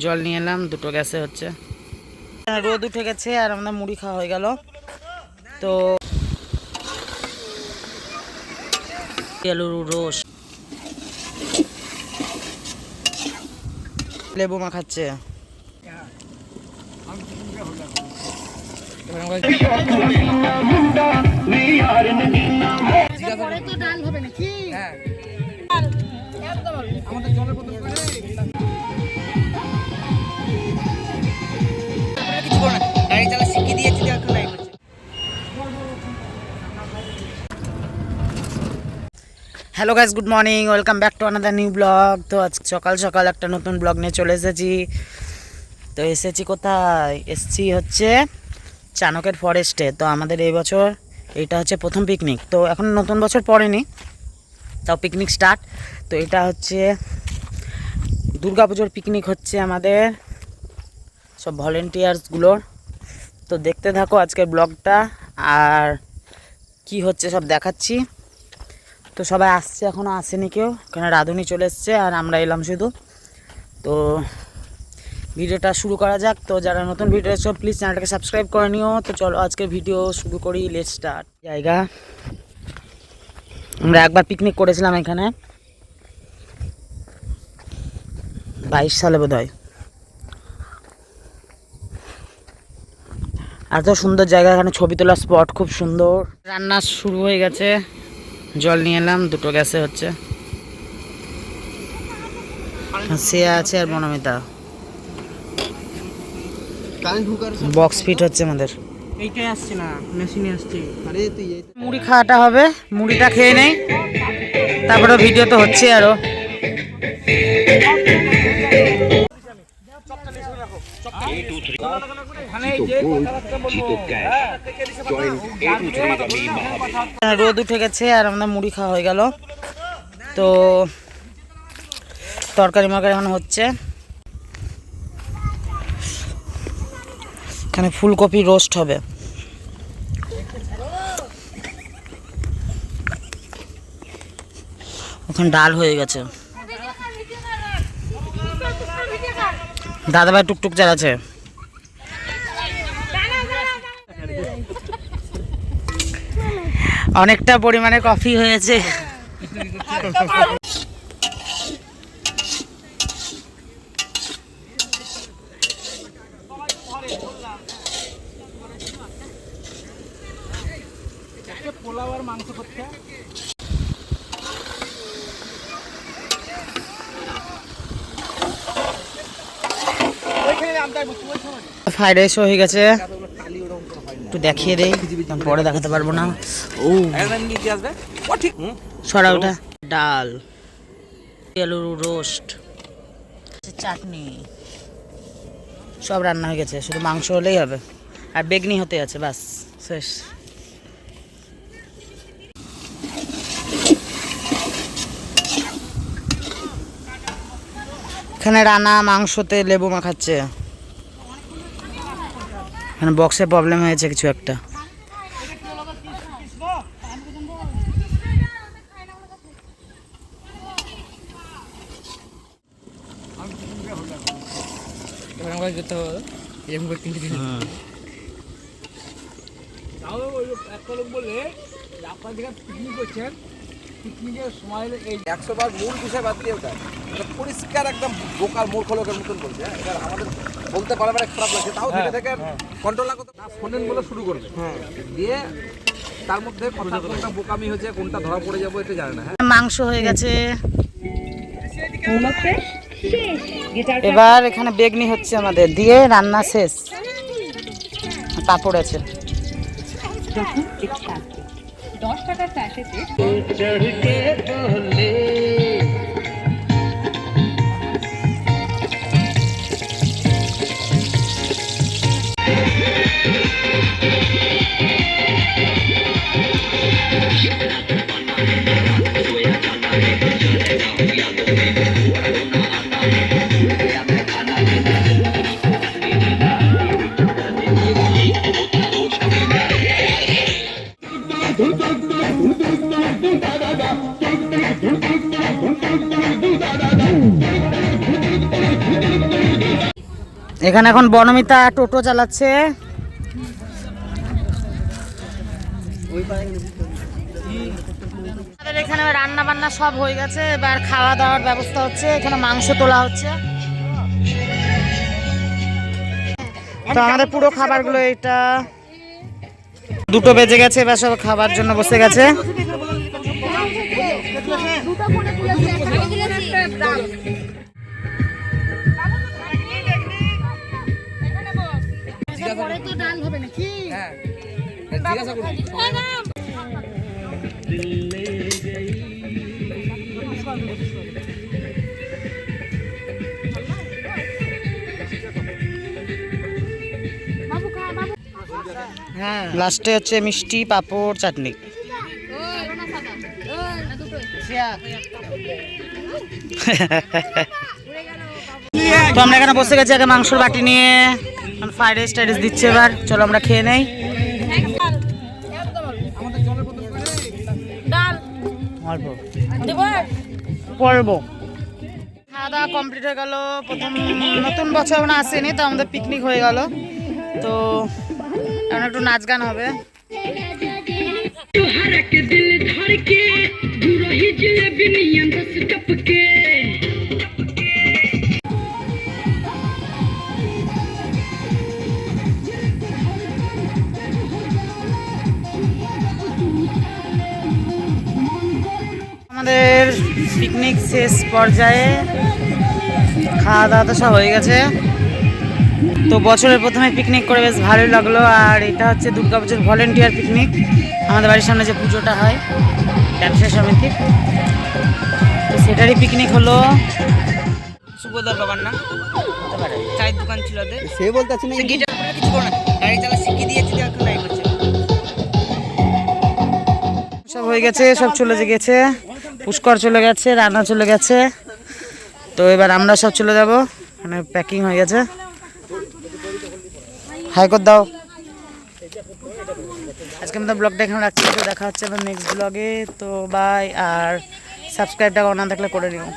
জল নিয়ে এলাম, দুটো গ্যাসে হচ্ছে। রোদ উঠে গেছে আর আমাদের মুড়ি খাওয়া হয়ে গেল। তো আলুর রোস, লেবু মাখাচ্ছে। গাড়ি চালা শিখিয়ে দিয়েছি। Hello guys, good morning, welcome back to another new blog. তো আজ সকাল সকাল একটা নতুন ব্লগ নিয়ে চলে এসেছি। তো এসেছি কোথায়? এসেছি হচ্ছে চানকের ফরেস্টে। তো আমাদের এই বছর এইটা হচ্ছে প্রথম পিকনিক। তো এখন নতুন বছর পড়েনি, তাও পিকনিক স্টার্ট। তো এটা হচ্ছে দুর্গাপুজোর পিকনিক হচ্ছে আমাদের সব ভলেন্টিয়ার্সগুলোর। তো দেখতে থাকো আজকের ব্লগটা, আর কি হচ্ছে সব দেখাচ্ছি। তো সবাই আসছে, এখনও আসেনি কেউ, কারণ রাঁধুনি চলে এসছে আর আমরা এলাম শুধু। তো ভিডিওটা শুরু করা যাক। তো যারা নতুন ভিডিও এসছো প্লিজ চ্যানেলটাকে সাবস্ক্রাইব করে নিও। তো চলো আজকে ভিডিও শুরু করি, লেটস স্টার্ট। জায়গা আমরা একবার পিকনিক করেছিলাম এখানে 22 সালে বোধ হয়। এত সুন্দর জায়গা, এখানে ছবি তোলার স্পট খুব সুন্দর। রান্না শুরু হয়ে গেছে, জল নিয়ে এলাম, দুটো গ্যাসে হচ্ছে। সে আছে আর বনমিতা বক্স ফিট হচ্ছে আমাদের। এইটাই আসছে না, মেশিনে আসছে। মুড়ি খাওয়াটা হবে, মুড়িটা খেয়ে নেই, তারপরে ভিডিও তো হচ্ছে আরো। রোদ উঠে গেছে আর আমাদের মুড়ি খাওয়া হয়ে গেল। তো তরকারি মরকারি এখন হচ্ছে। এখানে ফুলকপি রোস্ট হবে। ওখানে ডাল হয়ে গেছে। দাদাভাই টুকটুক চালাচ্ছে। অনেকটা পরিমাণে কফি হয়েছে। ফ্রাইড রাইস হয়ে গেছে, একটু দেখিয়ে দেই, পরে দেখাতে পারবো না। ও সরা ওটা ডাল, আলুর রোস্ট, চাটনি, সব রান্না হয়ে গেছে। শুধু মাংস হলেই হবে, আর বেগনি হতে আছে, বাস শেষ। এখানে রান্না মাংসতে লেবু মাখাচ্ছে। এখানে বক্সে প্রবলেম হয়েছে কিছু একটা। পিকনিকের সময় এই 100 বার মূল বিষয় বাদ দিয়ে ওটা পরিষ্কার একদম বোকার মূর্খ লোকের মতন বলছে। এটা আমাদের বলতে পারবে না, খারাপ লাগছে, তাও ধীরে থেকে কন্ট্রোল না করতে শোনেন বলে শুরু করবে। দিয়ে তার মধ্যে কথা কোনটা বোকামি হয়েছে, কোনটা ধরা পড়ে যাবো এটা জানে না। মাংস হয়ে গেছে, এবার এখানে বেগনি হচ্ছে আমাদের, দিয়ে রান্না শেষ। পাঁপড় আছে। 10 টাকার স্যাশেতে এখানে এখন বনমিতা টোটো চালাচ্ছে। আমাদের এখানে রান্না বান্না সব হয়ে গেছে, এবার খাওয়া দাওয়ার ব্যবস্থা হচ্ছে। এখানে মাংস তোলা হচ্ছে। তো আমাদের পুরো খাবারগুলো এটা 2টো বেজে গেছে, এবার সব খাবার জন্য বসে গেছে। লাস্টে হচ্ছে মিষ্টি, পাঁপড়, চাটনি। তো আমরা এখানে বসে গেছি আগে মাংসর বাটি নিয়ে, ফ্রাইড রাইস টাইডাইস দিচ্ছে। এবার চলো আমরা খেয়ে নেই। পড়বো। খাওয়া দাওয়া কমপ্লিট হয়ে গেল। প্রথম নতুন বছর না আসেনি, তো আমাদের পিকনিক হয়ে গেল। তো এখন একটু নাচ গান হবে। আমাদের পিকনিক শেষ পর্যায়ে, খাওয়া দাওয়া তো সব হয়ে গেছে। তো বছরের প্রথমে পিকনিক করে বেশ ভালোই লাগলো। আর এটা হচ্ছে দুর্গাপুজোর ভলেন্টিয়ার পিকনিক। আমাদের বাড়ির সামনে যে পুজোটা হয় ব্যবসায়ী সমিতি, তো সেটারই পিকনিক হলো। সুবোধর বাবার নাম হতে পারে, চায়ের দোকান ছিল ওদের। সে বলতে আছে না গিটার করে কিছু করে না, গাড়ি চালা শিখিয়ে দিয়েছি, এখন নাই করছে। সব হয়ে গেছে, সব চলে গেছে। পুষ্কর চলে গেছে, রান্না চলে গেছে। তো এবার আমরা সব চলে যাব, মানে প্যাকিং হয়ে গেছে। হাই করে দাও। আজকে আমাদের ব্লগটা এখানে রাখছি। তো দেখা হচ্ছে আমার নেক্সট ব্লগে। তো বাই। আর সাবস্ক্রাইবটা না থাকলে করে নিও।